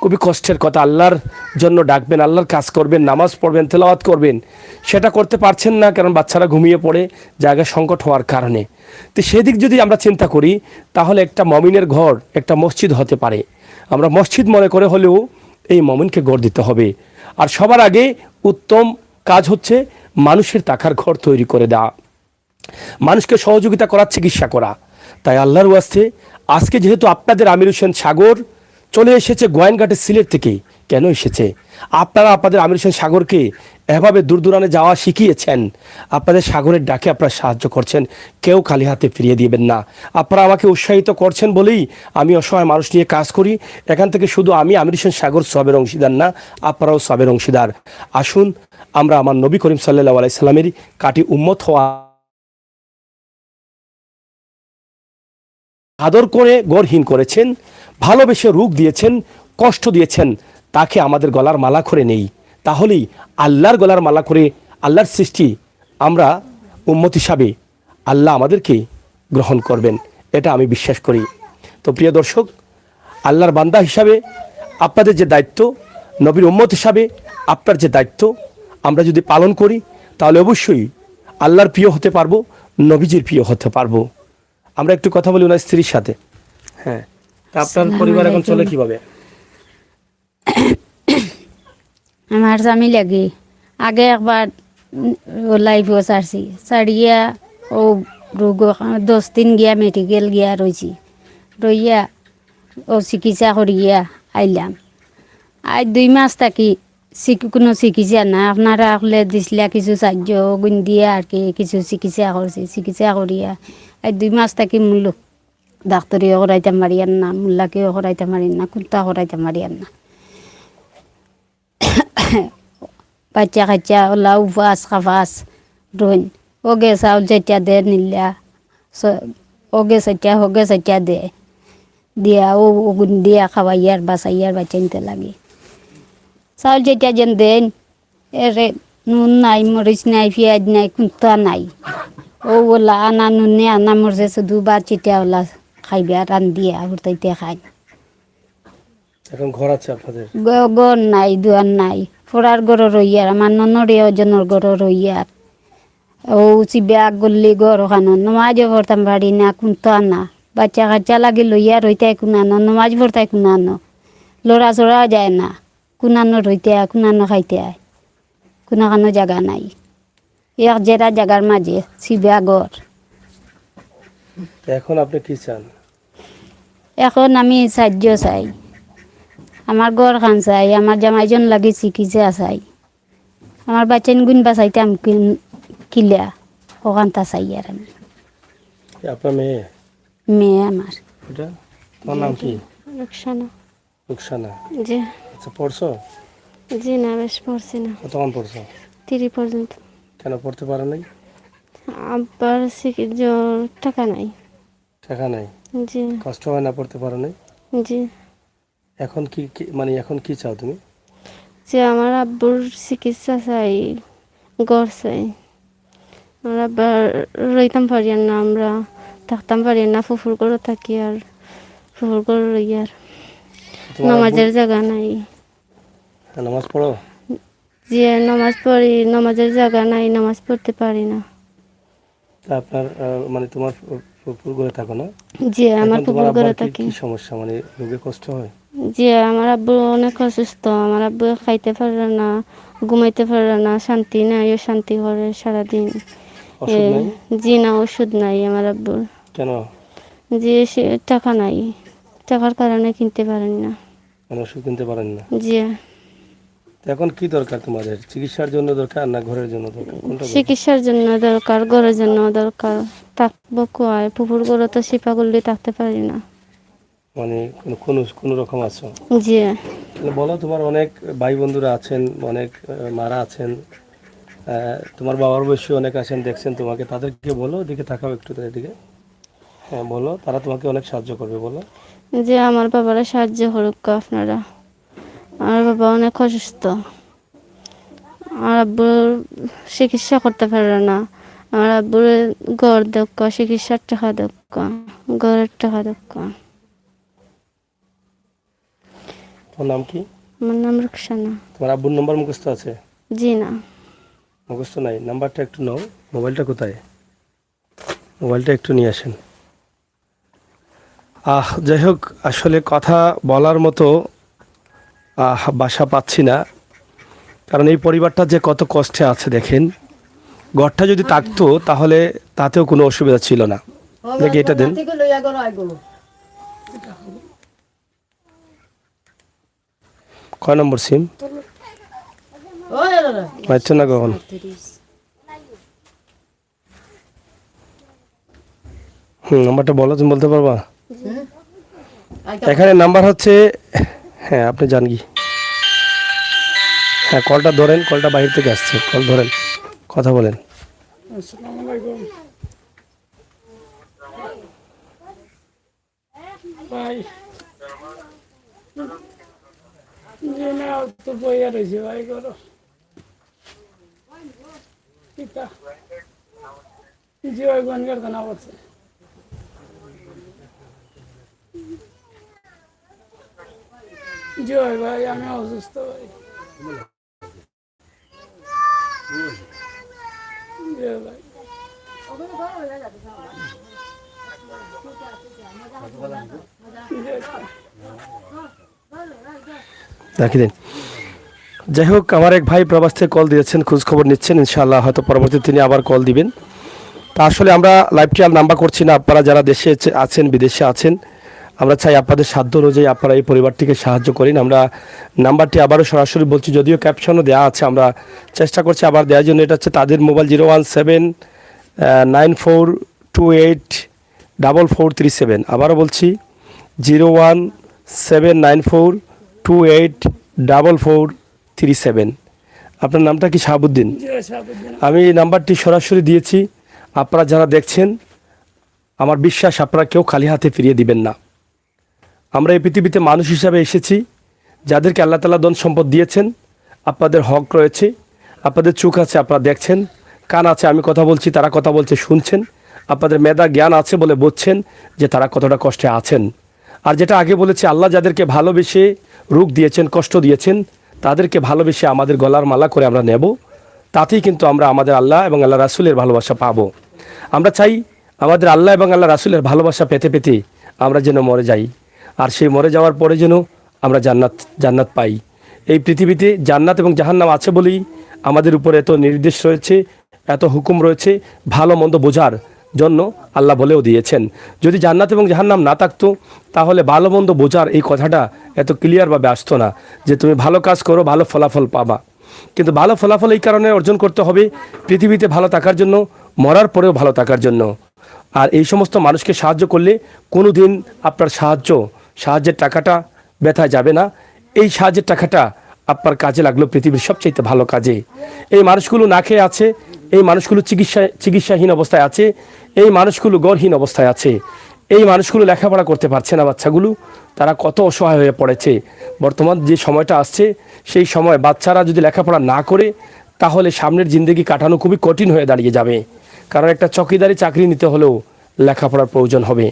খুবই কষ্টের কথা, আল্লাহর জন্য ডাকবেন, আল্লাহর কাজ করবেন, নামাজ পড়বেন, তেলাওয়াত করবেন, সেটা করতে পারছেন না কারণ বাচ্চারা ঘুমিয়ে পড়ে জায়গা সংকট হওয়ার কারণে। তো সেদিক যদি আমরা চিন্তা করি তাহলে একটা মমিনের ঘর একটা মসজিদ হতে পারে। আমরা মসজিদ মনে করে হলেও এই মমিনকে গড় দিতে হবে। আর সবার আগে উত্তম কাজ হচ্ছে মানুষের থাকার ঘর তৈরি করে দেওয়া, মানুষকে সহযোগিতা করার চিকিৎসা করা। তাই আল্লাহর ওয়াস্তে আজকে যেহেতু আপনাদের আমির হোসেন সাগর চলে এসেছে গোয়াইনঘাটের সিলেট থেকে, কেন এসেছে। আপনারা আপনাদের আমির হোসেন সাগরকে এভাবে দূর দূরান্তে যাওয়া শিখিয়েছেন, আপনাদের সাগরের ডাকে আপনারা সাহায্য করছেন, কেউ খালি হাতে ফিরিয়ে দিবেন না। আপনারা আমাকে উৎসাহিত করছেন বলেই আমি অসহায় মানুষ নিয়ে কাজ করি। এখান থেকে শুধু আমি আমির হোসেন সাগর সবের অংশীদার না, আপনারাও সবের অংশীদার। আসুন আমরা আমার নবী করিম সাল্লাল্লাহু আলাইহি সাল্লামেরই কাটি উম্মত হওয়া, আদর করে গড়হীন করেছেন, ভালোবেসে রূপ দিয়েছেন, কষ্ট দিয়েছেন, তাকে আমাদের গলার মালা করে নেই, তাহলেই আল্লাহর গলার মালা করে আল্লাহর সৃষ্টি আমরা উম্মত হিসাবে আল্লাহ আমাদেরকে গ্রহণ করবেন, এটা আমি বিশ্বাস করি। তো প্রিয় দর্শক, আল্লাহর বান্দা হিসাবে আপনাদের যে দায়িত্ব, নবীর উম্মত হিসাবে আপনার যে দায়িত্ব, আমরা যদি পালন করি তাহলে অবশ্যই আল্লাহর প্রিয় হতে পারবো, নবীজির প্রিয় হতে পারবো। আমরা একটু কথা বলি ওনার স্ত্রীর সাথে। হ্যাঁ, তা আপনার পরিবার এখন চলে কিভাবে? আমার স্বামী লাগে আগে একবার লাইফও ছাড়ছি, ছাড়িয়া ও রোগ 10 দিন গিয়া মেডিকেল গিয়া রয়েছি, রইয়া ও চিকিৎসা করিয়া আইলাম। আজ 2 মাস থাকি কোনো চিকিৎসা না, আপনারা আসলে দিছিলা কিছু সাহায্য গুণ দিয়ে আর কি কিছু চিকিৎসা করছি, চিকিৎসা করিয়া আজ 2 মাস থাকি মূল্য ডাক্তারিও করাইতে মারিয়ান না, মোল্লাকেও করাইতে মারিন না, কুন্তা করাইতে মারিয়ান না। বাচ্চা কাচ্চা ওলা উপাস খাফাস রইন ওগে চাউল চাইটা দে নিলা, ওগে চাইটা দে দিয়া ও গুণ দিয়া খাওয়াইয়ার বাঁচাইয়ার বাচ্চা নিতে লাগে। চাউল চাইটা যেন দেন এরে নুন নাই, মরিচ নাই, পেঁয়াজ নাই, কুন্তা নাই, ও ওলা আনা নুনে আনা মরছে শুধু বা চিটা ওলা খাইবা রান্ধিয়া হুরতাইতে খাই। এখন ঘর আছে আপনাদের? ঘর নাই, দুয়ার নাই, ফোড়ার ঘর রইয়ার, আমার ননরে ওজনের ঘর রইয়ার, ও চিবা গল্লি ঘর ওখানো নমাজও পড়তাম পারি না, কুন্তা না, বাচ্চা কাচ্চা লাগে লইয়া রইতে কুনানো, নমাজ পড়তাই কুনানো, লড়া চড়া যায় না, কুনানো রইতে কুনানো খাইতে আয়, কুনাখানো জায়গা নাই, এক জেরা জায়গার মাঝে চিবা ঘর। এখন আপনি কি চান? এখন আমি সাহায্য চাই, আমার ঘর খান চাই, আমার জামাইজন লাগে চিকিৎসা চাই, আমার বাচ্চান গুণ বাঁচাইতে আমি কিলা ওখানটা চাই। আর আমি আপনার মেয়ে? মেয়ে আমার। এটা তোমার নাম কি? রুকসানা। রুকসানা। জি। আচ্ছা, পড়ছো? জি না, বেশ পড়ছি না। কতক্ষণ পড়ছো? 3 পর্যন্ত। কেন পড়তে পারো নাই? আব্বার টাকা নাই। টাকা নাই? জি। কষ্ট হয় না পড়তে পারো নাই? জি। এখন মানে এখন কি চাও তুমি? যে আমার আব্বুর চিকিৎসা চাই, ঘর চাই। আমার আব্বার রইতাম পারি না, আমরা থাকতাম পারি না, ফুফুর করে থাকি আর ফুফুর করে রই আর নামাজের জায়গা নাই। নামাজ পড়ো? যে নামাজ পড়ি, নামাজের জায়গা নাই, নামাজ পড়তে পারি না। তা আপনার মানে তোমার ফুফুর ঘরে থাকো না? জি, আমার ফুফুর ঘরে থাকি। কি সমস্যা, মানে রোগে কষ্ট হয়? জি, আমার আব্বু অনেক অসুস্থ, আমার আব্বু খাইতে পারে না, ঘুমাইতে পারে না, শান্তি নাই, শান্তি করে সারাদিন। ওষুধ নাই? জি না, ওষুধ নাই আমার আব্বুর। কেন? জি, সে টাকা নাই, টাকার কারণে কিনতে পারেন না। মানে ওষুধ কিনতে পারেন না? জি। তো এখন কি দরকার তোমাদের? চিকিৎসার জন্য দরকার না ঘরের জন্য দরকার? কোনটা দরকার? চিকিৎসার জন্য দরকার, ঘরের জন্য দরকার। থাকবো কয়, পুকুর ঘরে তো শিপা করলে থাকতে পারি না। মানে কোনো রকম আছো? জি। তাহলে বলো, তোমার অনেক ভাই বন্ধুরা আছেন, অনেক মারা আছেন, তোমার বাবার বয়সী অনেক আছেন, দেখছেন তোমাকে, তাদেরকে বলো, এদিকে তাকাও একটু, তাদের দিকে। হ্যাঁ বলো, তারা তোমাকে অনেক সাহায্য করবে, বলো। যে আমার বাবারা সাহায্য করুক আপনারা, আমার বাবা অনেক অসুস্থ, আমার আব্বুর চিকিৎসা করতে পারে না, আমার আব্বুর ঘর দক্ষ, চিকিৎসার টাকা দক্ষ, ঘরের টাকা দক্ষ। তোমার নাম কি? আমার নাম রুকসানা। তোমার আব্বুর নাম্বার মুখস্থ আছে? জি না। মুখস্থ নাই? নাম্বারটা একটু নাও। মোবাইলটা কোথায়? মোবাইলটা একটু নিয়ে আসেন। যাই হোক, আসলে কথা বলার মতো ভাষা পাচ্ছি না, কারণ এই পরিবারটা যে কত কষ্টে আছে দেখেন। ঘরটা যদি থাকতো তাহলে তাতেও কোনো অসুবিধা ছিল না। দেখি এটা দেন। কয় নম্বর সিম? পাচ্ছেন না কখন? নাম্বারটা বলো, তুমি বলতে পারবা? এখানে নাম্বার হচ্ছে, হ্যাঁ আপনি জান কি, হ্যাঁ কলটা ধরেন, কলটা বাইরে থেকে আসছে, কল ধরেন, কথা বলেন। আসসালামু আলাইকুম ভাই। জি না, তো বইয়া রয়েছে ভাই করো পিতা। জি ভাই গনগার থানা পড়ছে। জি ভাই, ভাই আমি অসুস্থ ভাই। জি ভাই। রাখি দিন। যাই হোক, আমার এক ভাই প্রবাস থেকে কল দিয়েছেন, খোঁজ খবর নিচ্ছেন, ইনশাআল্লাহ হয়তো পরবর্তীতে তিনি আবার কল দিবেন। তা আসলে আমরা লাইভটি আর নাম্বার করছি না, আপনারা যারা দেশে আছেন বিদেশে আছেন, আমরা চাই আপনাদের সাধ্য অনুযায়ী আপনারা এই পরিবারটিকে সাহায্য করেন। আমরা নাম্বারটি আবারও সরাসরি বলছি, যদিও ক্যাপশনও দেওয়া আছে, আমরা চেষ্টা করছি আবার দেওয়ার জন্য। এটা হচ্ছে তাদের মোবাইল 01794284437। আবারও বলছি 01794284437। আপনার নামটা কি? শাহাবুদ্দিন। জি ভাই, শাহাবুদ্দিন। আমি এই নাম্বারটি সরাসরি দিয়েছি। আপনারা যারা দেখছেন, আমার বিশ্বাস আপনারা কেউ খালি হাতে ফিরিয়ে দিবেন না। আমরা এই পৃথিবীতে মানুষ হিসাবে এসেছি, যাদেরকে আল্লাহ তাআলা ধন সম্পদ দিয়েছেন, আপনাদের হক রয়েছে, আপনাদের চোখ আছে, আপনারা দেখছেন, কান আছে, আমি কথা বলছি, তারা কথা বলছে, শুনছেন, আপনাদের মেধা জ্ঞান আছে বলে বুঝছেন যে তারা কতটা কষ্টে আছেন। আর যেটা আগে বলেছি, আল্লাহ যাদেরকে ভালোবেসে রোগ দিয়েছেন, কষ্ট দিয়েছেন, তাদেরকে ভালোবেসে আমাদের গলার মালা করে আমরা নেব, তাতেই কিন্তু আমরা আমাদের আল্লাহ এবং আল্লাহ রাসূলের ভালোবাসা পাবো। আমরা চাই আমাদের আল্লাহ এবং আল্লাহ রাসূলের ভালোবাসা পেতে পেতে আমরা যেন মরে যাই, আর সেই মরে যাওয়ার পরে যেন আমরা জান্নাত পাই। এই পৃথিবীতে জান্নাত এবং জাহান্নাম আছে বলেই আমাদের উপরে এত নির্দেশ রয়েছে, এত হুকুম রয়েছে ভালো মন্দ বোঝার জন্য। আল্লাহ বলেও দিয়েছেন, যদি জান্নাত এবং জাহান্নাম না থাকতো তাহলে ভালো মন্দ বোঝার এই কথাটা এত ক্লিয়ারভাবে আসতো না, যে তুমি ভালো কাজ করো ভালো ফলাফল পাবা। কিন্তু ভালো ফলাফল এই কারণে অর্জন করতে হবে, পৃথিবীতে ভালো থাকার জন্য, মরার পরেও ভালো থাকার জন্য। আর এই সমস্ত মানুষকে সাহায্য করলে কোনো দিন আপনার সাহায্যের টাকাটা ব্যথায় যাবে না। এই সাহায্যের টাকাটা আপনার কাজে লাগলো পৃথিবীর সবচেয়ে ভালো কাজে। এই মানুষগুলো না খেয়ে আছে, এই মানুষগুলো চিকিৎসাহীন অবস্থায় আছে, এই মানুষগুলো গড়হীন অবস্থায় আছে, এই মানুষগুলো লেখাপড়া করতে পারছে না, বাচ্চাগুলো তারা কত অসহায় হয়ে পড়েছে। বর্তমান যে সময়টা আসছে, সেই সময় বাচ্চারা যদি লেখাপড়া না করে, তাহলে সামনের জিন্দগি কাটানো খুবই কঠিন হয়ে দাঁড়িয়ে যাবে। কারণ একটা চকিদারি চাকরি নিতে হলেও লেখাপড়ার প্রয়োজন হবে।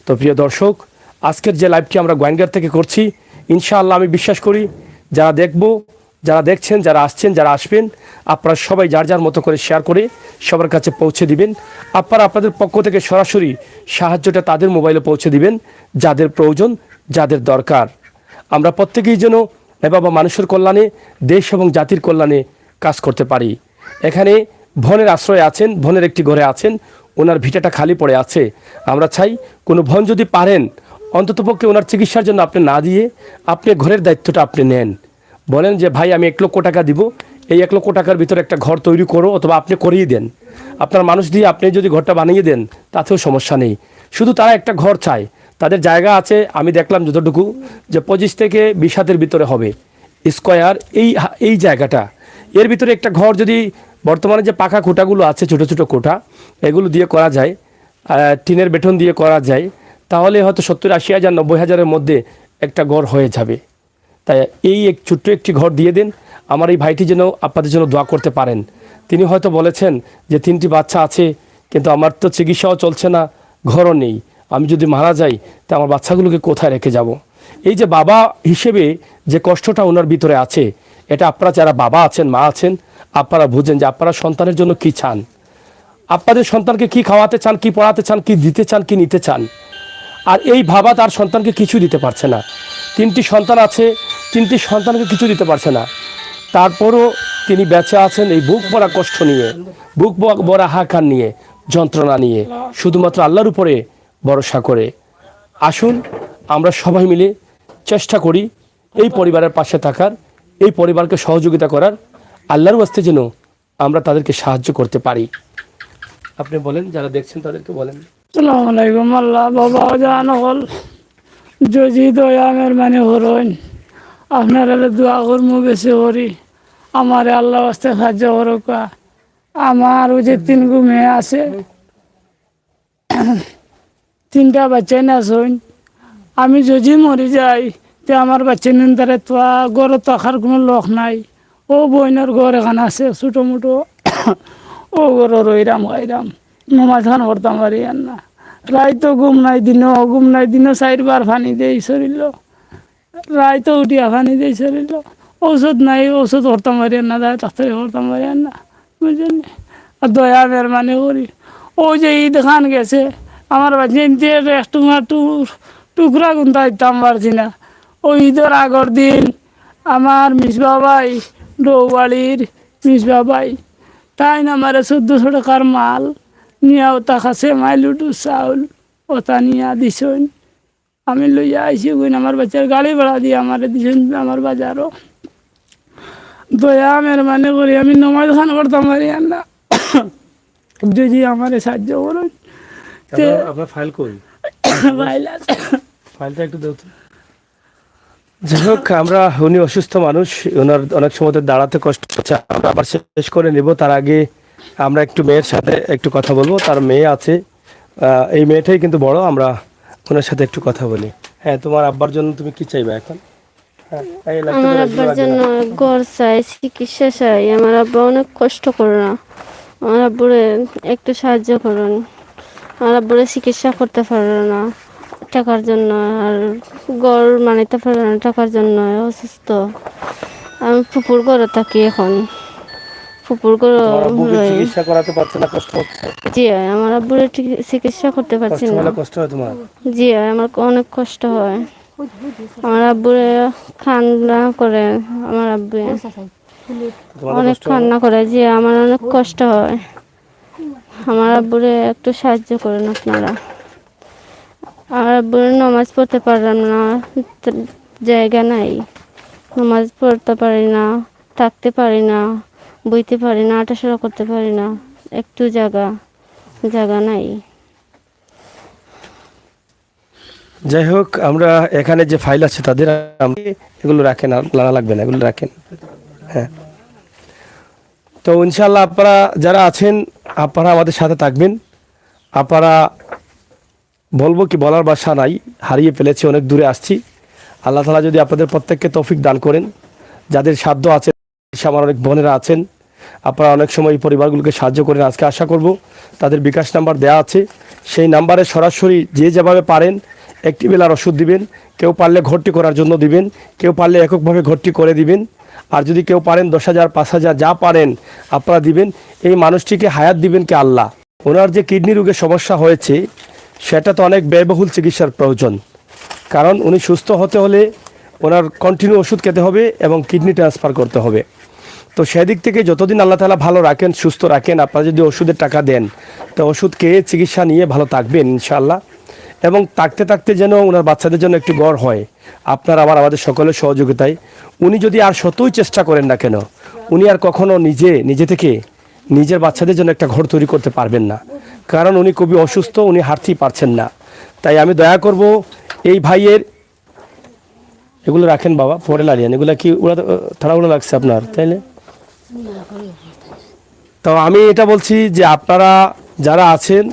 তো প্রিয় দর্শক, আজকের যে লাইভটি আমরা গোয়েন্দার থেকে করছি, ইনশাআল্লাহ আমি বিশ্বাস করি যারা যারা দেখছেন, যারা আসছেন, যারা আসবেন, আপনারা সবাই যার যার মতো করে শেয়ার করে সবার কাছে পৌঁছে দিবেন। আপনারা আপনাদের পক্ষ থেকে সরাসরি সাহায্যটা তাদের মোবাইলে পৌঁছে দিবেন যাদের প্রয়োজন, যাদের দরকার। আমরা প্রত্যেকেই যেন এভাবে মানুষের কল্যাণে, দেশ এবং জাতির কল্যাণে কাজ করতে পারি। এখানে ভনের আশ্রয়ে আছেন, ভনের একটি ঘরে আছেন, ওনার ভিটাটা খালি পড়ে আছে। আমরা চাই কোনো ভন যদি পারেন, অন্ততপক্ষে ওনার চিকিৎসার জন্য আপনি না দিয়ে আপনি ঘরের দায়িত্বটা আপনি নেন। বলেন যে ভাই আমি 1 লক্ষ টাকা দিব, এই 1 লক্ষ টাকার ভিতরে একটা ঘর তৈরি করো, অথবা আপনি করিয়ে দেন। আপনার মানুষ দিয়ে আপনি যদি ঘরটা বানিয়ে দেন তাতেও সমস্যা নেই। শুধু তারা একটা ঘর চায়, তাদের জায়গা আছে, আমি দেখলাম যতটুকু যে 25 থেকে 20 হাতের ভিতরে হবে স্কোয়ার এই জায়গাটা। এর ভিতরে একটা ঘর যদি বর্তমানে যে পাকা কোঠাগুলো আছে, ছোটো ছোটো কোঠা, এগুলো দিয়ে করা যায়, টিনের বেটন দিয়ে করা যায়, তাহলে হয়তো 70-80 হাজার 90 হাজারের মধ্যে একটা ঘর হয়ে যাবে। তাই এই ছোট্ট একটি ঘর দিয়ে দেন। আমার এই ভাইটি যেন আপনাদের জন্য দোয়া করতে পারেন। তিনি হয়তো বলেছেন যে 3টি বাচ্চা আছে, কিন্তু আমার তো চিকিৎসাও চলছে না, ঘরও নেই, আমি যদি মারা যাই তা আমার বাচ্চাগুলোকে কোথায় রেখে যাব। এই যে বাবা হিসেবে যে কষ্টটা ওনার ভিতরে আছে, এটা আপনারা যারা বাবা আছেন, মা আছেন, আপনারা বুঝেন যে আপনারা সন্তানের জন্য কি চান, আপনাদের সন্তানকে কি খাওয়াতে চান, কি পড়াতে চান, কি দিতে চান, কি নিতে চান। আর এই বাবা তার সন্তানকে কিছু দিতে পারছে না। 3টি সন্তান আছে, 3টি সন্তানকে কিছু দিতে পারছে না, তারপরও তিনি বেঁচে আছেন এই বুক ভরা কষ্ট নিয়ে, বুক ভরা হাহাকার নিয়ে, যন্ত্রণা নিয়ে, শুধুমাত্র আল্লাহর উপরে ভরসা করে। আসুন আমরা সবাই মিলে চেষ্টা করি এই পরিবারের পাশে থাকার, এই পরিবারকে সহযোগিতা করার, আল্লাহর ওয়াস্তে যেন আমরা তাদেরকে সাহায্য করতে পারি। আপনি বলেন, যারা দেখছেন তাদেরকে বলেন। আসসালামু আলাইকুম। আল্লাহ বাবা জান হল যদি দয়া মেহরবানি করুন, আপনারা দোয়া করমু বেশি করি, আমার আল্লাহ আস্তে সাহায্য করুক। আমার ওই যে 3 গু মেয়ে আছে, 3টা বাচ্চা না শুন, আমি যদি মরি যাই তে আমার বাচ্চা নিন তারে তো গড়ে থাকার কোনো লোক নাই। ও বইনের ঘর এখানে আছে ছোটো মোটো, ও ঘর রইরাম খাইরাম, নমাজ খান করতাম পারি আর না। রাইতো ঘুম নাই, দিনও 4বার পানি দেই শরীর, রাইতো উঠিয়া পানি দেই শরীর। ঔষধ নাই, ঔষধ করতাম পারি আর না, ডাক্তারি করতাম পারি আর না, বুঝলেন। আর দয়া মেহরবানি করি, ও যে ঈদ খান গেছে আমার বাচ্চা একটু টুকরা গুনতে দিতাম পারছি না। ওই ঈদের আগর দিন আমার মিসবা ভাই, ডৌবাড়ির মিসবা ভাই, তাই না আমার 1400 টাকার মাল নিয়ে ওটা খাসে মাইলুটু চাউল ওটা নিয়ে দিছন। আমি লইয়া আইসি গুন, আমার বাচ্চার গাড়ি ভাড়া দিয়ে আমার দিছন আমার বাজারও। দয়া মেহরবানি করি, আমি নমাজ খান করতাম পারি আর না, যদি আমার সাহায্য করুন। আপনার ফাইল কই? ভাইলা ফাইলটা একটু দাও তো। যাই হোক, উনি অসুস্থ মানুষ, ওনার অনেক সময় তো দাঁড়াতে কষ্ট হচ্ছে। আমরা আবার শেষ করে নেব, তার আগে আমরা একটু মেয়ের সাথে একটু কথা বলবো। তার মেয়ে আছে, এই মেয়েটাই কিন্তু বড়। আমরা ওনার সাথে একটু কথা বলি। হ্যাঁ, তোমার আব্বার জন্য তুমি কি চাইবে এখন? হ্যাঁ, এই লাইটটা আমার ধরে আব্বার রাখবে জন্য না। ঘর চাই, চিকিৎসা চাই। আমার আব্বা অনেক কষ্ট করে না, আমার আব্বুরে একটু সাহায্য করুন। আমার আব্বুরে চিকিৎসা করতে পারে না টাকার জন্য, আর ঘর মানিতে পারে না টাকার জন্য, অসুস্থ। আমি ফুপুর ঘরে থাকি এখন, ফুপুর ঘরে তোমার আব্বুকে রই। চিকিৎসা করাতে পারছে না, কষ্ট হচ্ছে? জি হয়, আমার আব্বুরে চিকিৎসা করতে পারছি কষ্ট না। হলে কষ্ট হয় তোমার? জি হয়, আমার অনেক কষ্ট হয়। আমার আব্বুরে কান্না করে, আমার আব্বু তোমার অনেক কষ্ট হয় না? কান্না করে, যে আমার অনেক কষ্ট হয়। আমার আব্বুরে একটু সাহায্য করেন আপনারা। আমার আব্বুরে নামাজ পড়তে পারলাম না, জায়গা নাই, নামাজ পড়তে পারি না, থাকতে পারি না, বইতে পারি না, হাঁটাচলা করতে পারি না, একটু জায়গা নাই। যাই হোক, আমরা এখানে যে ফাইল আছে তাদের এগুলো রাখেন, লানা লাগবে না, এগুলো রাখেন। হ্যাঁ, তো ইনশাল্লাহ আপনারা যারা আছেন আপনারা আমাদের সাথে থাকবেন। আপনারা বলবো কি, বলার ভাষা নাই, হারিয়ে ফেলেছি, অনেক দূরে আসছি। আল্লাহ তাআলা যদি আপনাদের প্রত্যেককে তৌফিক দান করেন, যাদের সাধ্য আছে, আমার অনেক বোনেরা আছেন, আপনারা অনেক সময় এই পরিবারগুলোকে সাহায্য করেন। আজকে আশা করব তাদের বিকাশ নাম্বার দেওয়া আছে, সেই নাম্বারে সরাসরি যে যেভাবে পারেন একটি বেলার ওষুধ দিবেন। কেউ পারলে ঘরটি করার জন্য দিবেন, কেউ পারলে এককভাবে ঘরটি করে দিবেন। আর যদি কেউ পারেন 10,000 5,000 যা পারেন আপনারা দিবেন। এই মানুষটিকে হায়াত দিবেন কে আল্লাহ। ওনার যে কিডনি রোগের সমস্যা হয়েছে সেটা তো অনেক ব্যয়বহুল চিকিৎসার প্রয়োজন, কারণ উনি সুস্থ হতে হলে ওনার কন্টিনিউ ওষুধ খেতে হবে এবং কিডনি ট্রান্সফার করতে হবে। তো সেদিক থেকে যতদিন আল্লাহ তাআলা ভালো রাখেন, সুস্থ রাখেন, আপনারা যদি ওষুধের টাকা দেন তো ওষুধ খেয়ে চিকিৎসা নিয়ে ভালো থাকবেন ইনশাআল্লাহ। এবং থাকতে থাকতে যেন ওনার বাচ্চাদের জন্য একটু গড় হয় আপনার আমাদের সকলের সহযোগিতায়। উনি যদি আর শতই চেষ্টা করেন না কেন, উনি আর কখনো নিজে থেকে নিজের বাচ্চাদের জন্য একটা ঘর তৈরি করতে পারবেন না, কারণ উনি খুবই অসুস্থ, উনি হাঁটতেই পারছেন না। তাই আমি দয়া করব এই ভাইয়ের, এগুলো রাখেন বাবা, পরে লাড়িয়েন, এগুলো কি ওরা তাড়াহুড়ো লাগছে আপনার, তাইলে? তো আমি এটা বলছি যে আপনারা যারা আছেন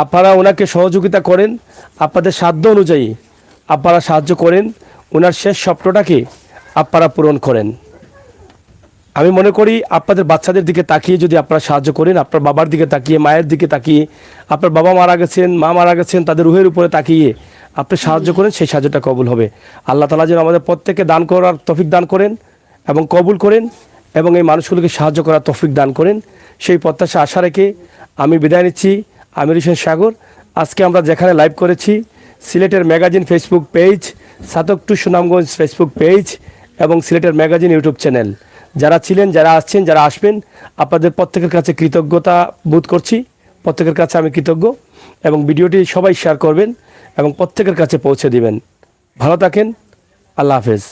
আপনারা ওনাকে সহযোগিতা করেন, আপনাদের সাধ্য অনুযায়ী আপনারা সাহায্য করেন, ওনার শেষ স্বপ্নটাকে আপনারা পূরণ করেন। আমি মনে করি আপনাদের বাচ্চাদের দিকে তাকিয়ে যদি আপনারা সাহায্য করেন, আপনার বাবার দিকে তাকিয়ে, মায়ের দিকে তাকিয়ে, আপনার বাবা মারা গেছেন, মা মারা গেছেন, তাদের রুহের উপরে তাকিয়ে আপনি সাহায্য করেন, সেই সাহায্যটা কবুল হবে। আল্লাহ তাআলা যেন আমাদের প্রত্যেককে দান করার তৌফিক দান করেন এবং কবুল করেন, এবং এই মানুষগুলোকে সাহায্য করার তৌফিক দান করেন, সেই প্রত্যাশা আশা রেখে আমি বিদায় নিচ্ছি। আমির হোসেন সাগর। আজকে আমরা যেখানে লাইভ করেছি সিলেটের ম্যাগাজিন ফেসবুক পেজ, সাতক টু সুনামগঞ্জ ফেসবুক পেজ এবং সিলেটের ম্যাগাজিন ইউটিউব চ্যানেল, যারা ছিলেন, যারা আসছেন, যারা আসবেন, আপনাদের প্রত্যেকের কাছে কৃতজ্ঞতা বোধ করছি। প্রত্যেকের কাছে আমি কৃতজ্ঞ, এবং ভিডিওটি সবাই শেয়ার করবেন এবং প্রত্যেকের কাছে পৌঁছে দিবেন। ভালো থাকেন, আল্লাহ হাফেজ।